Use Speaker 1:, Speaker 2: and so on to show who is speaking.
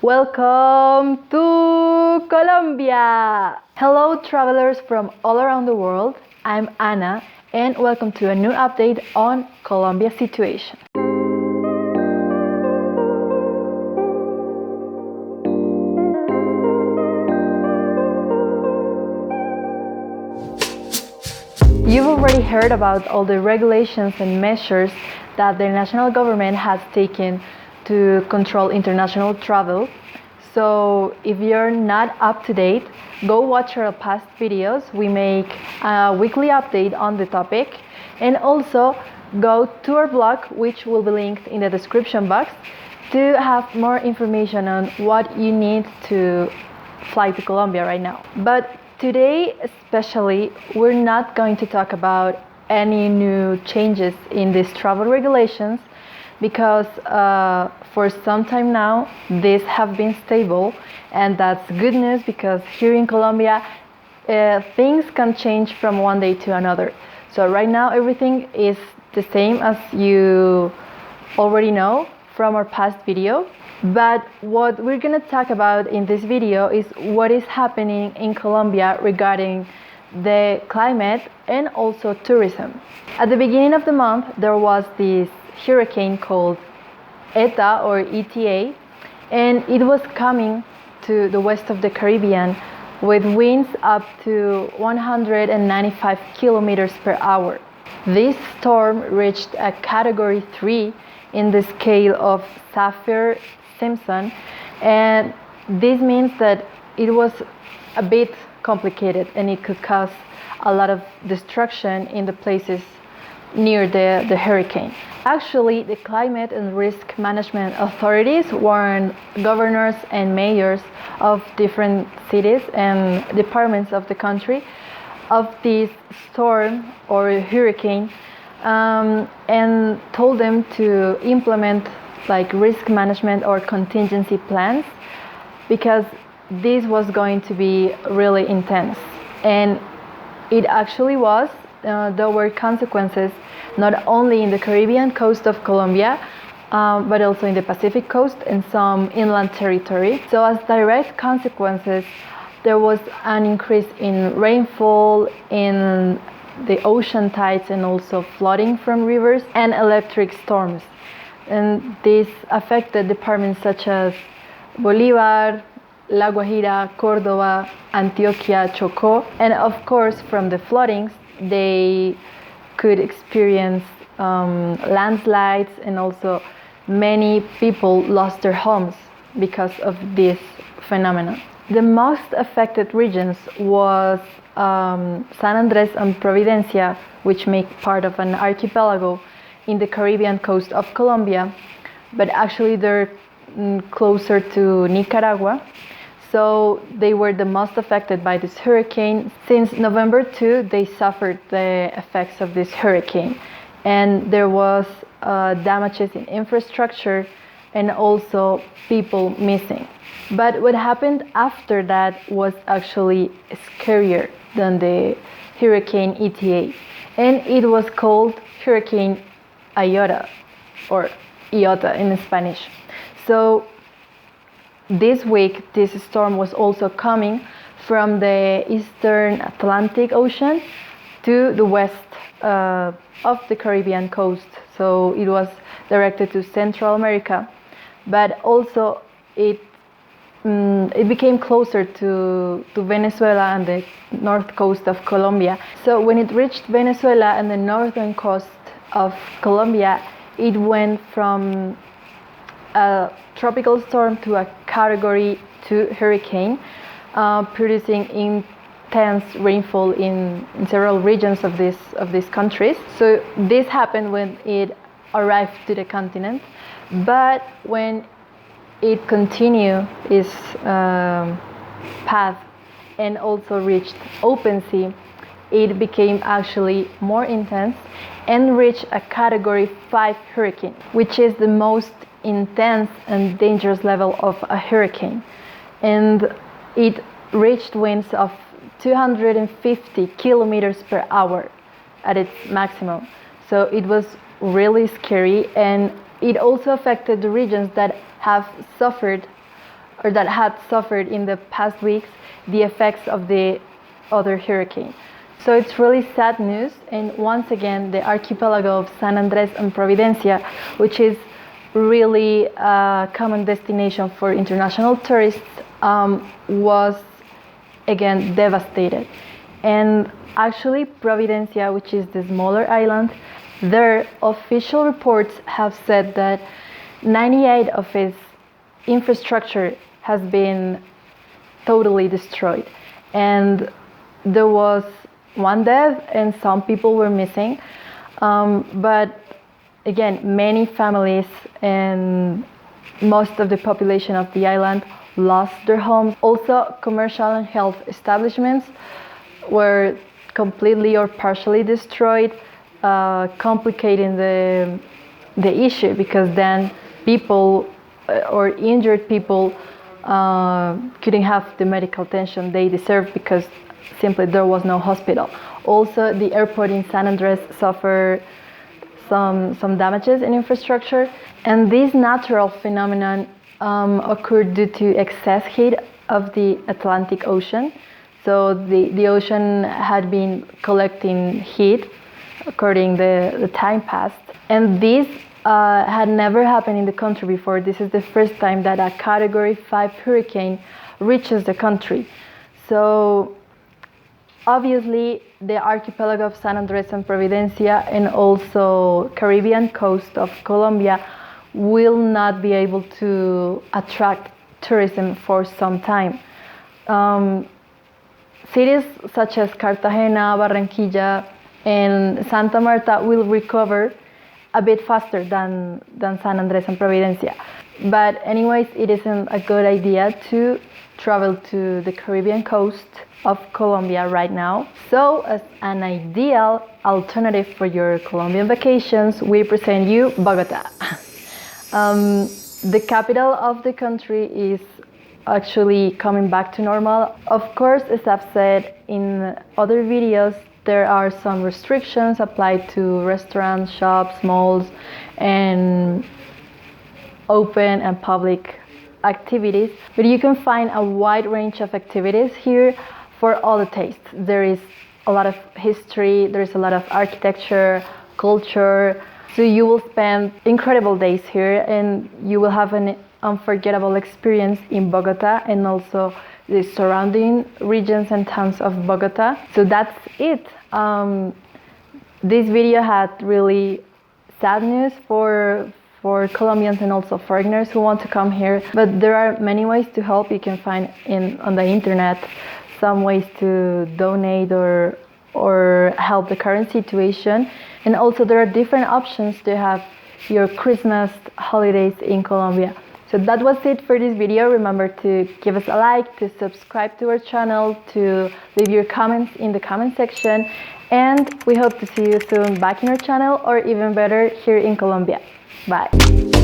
Speaker 1: Welcome to Colombia! Hello, travelers from all around the world. I'm Anna, and welcome to a new update on Colombia's situation. You've already heard about all the regulations and measures that the national government has taken to control international travel. So if you're not up to date, go watch our past videos. We make a weekly update on the topic, and also go to our blog, which will be linked in the description box, to have more information on what you need to fly to Colombia right now. But today especially, we're not going to talk about any new changes in these travel regulations, because for some time now these have been stable, and that's good news, because here in Colombia things can change from one day to another. So right now everything is the same, as you already know from our past video. But what we're going to talk about in this video is what is happening in Colombia regarding the climate and also tourism. At the beginning of the month, there was this hurricane called Eta, or ETA, and it was coming to the west of the Caribbean with winds up to 195 kilometers per hour. This storm reached a category 3 in the scale of Saffir-Simpson, and this means that it was a bit complicated, and it could cause a lot of destruction in the places near the hurricane. Actually, the climate and risk management authorities warned governors and mayors of different cities and departments of the country of this storm or hurricane, and told them to implement like risk management or contingency plans, because this was going to be really intense. And it actually was. There were consequences not only in the Caribbean coast of Colombia, but also in the Pacific coast and some inland territory. So as direct consequences, there was an increase in rainfall, in the ocean tides, and also flooding from rivers, and electric storms. And this affected departments such as Bolívar, La Guajira, Córdoba, Antioquia, Chocó, and of course from the floodings they could experience landslides, and also many people lost their homes because of this phenomenon. The most affected regions was San Andres and Providencia, which make part of an archipelago in the Caribbean coast of Colombia, but actually they're closer to Nicaragua. So they were the most affected by this hurricane. Since November 2, they suffered the effects of this hurricane, and there was damages in infrastructure and also people missing. But what happened after that was actually scarier than the hurricane ETA, and it was called Hurricane Iota, or Iota in Spanish. So this week, this storm was also coming from the eastern Atlantic Ocean to the west of the Caribbean coast. So it was directed to Central America, but also it became closer to Venezuela and the north coast of Colombia. So when it reached Venezuela and the northern coast of Colombia, it went from a tropical storm to a category 2 hurricane, producing intense rainfall in several regions of these countries. So this happened when it arrived to the continent, but when it continued its path and also reached open sea, it became actually more intense and reached a category 5 hurricane, which is the most intense and dangerous level of a hurricane. And it reached winds of 250 kilometers per hour at its maximum. So it was really scary, and it also affected the regions that have suffered or that had suffered in the past weeks the effects of the other hurricane. So it's really sad news, and once again the archipelago of San Andres and Providencia, which is really a common destination for international tourists, was again devastated. And actually Providencia, which is the smaller island, their official reports have said that 98 of its infrastructure has been totally destroyed, and there was one death and some people were missing, but again many families and most of the population of the island lost their homes. Also, commercial and health establishments were completely or partially destroyed, complicating the issue, because then people or injured people couldn't have the medical attention they deserved because simply there was no hospital. Also, the airport in San Andres suffered some damages in infrastructure, and this natural phenomenon occurred due to excess heat of the Atlantic Ocean. So the ocean had been collecting heat according the time passed, and this had never happened in the country before. This is the first time that a Category 5 hurricane reaches the country. So obviously the archipelago of San Andres and Providencia and also Caribbean coast of Colombia will not be able to attract tourism for some time. Cities such as Cartagena, Barranquilla, and Santa Marta will recover a bit faster than San Andres and Providencia. But anyways, it isn't a good idea to travel to the Caribbean coast of Colombia right now. So as an ideal alternative for your Colombian vacations, we present you Bogota. The capital of the country is actually coming back to normal. Of course, as I've said in other videos, there are some restrictions applied to restaurants, shops, malls, and open and public activities. But you can find a wide range of activities here for all the tastes. There is a lot of history, there is a lot of architecture, culture. So you will spend incredible days here, and you will have an unforgettable experience in Bogota and also the surrounding regions and towns of Bogota. So that's it. This video had really sad news for Colombians and also foreigners who want to come here, but there are many ways to help. You can find on the internet some ways to donate or help the current situation, and also there are different options to have your Christmas holidays in Colombia. So that was it for this video. Remember to give us a like, to subscribe to our channel, to leave your comments in the comment section, and we hope to see you soon back in our channel, or even better, here in Colombia. Bye.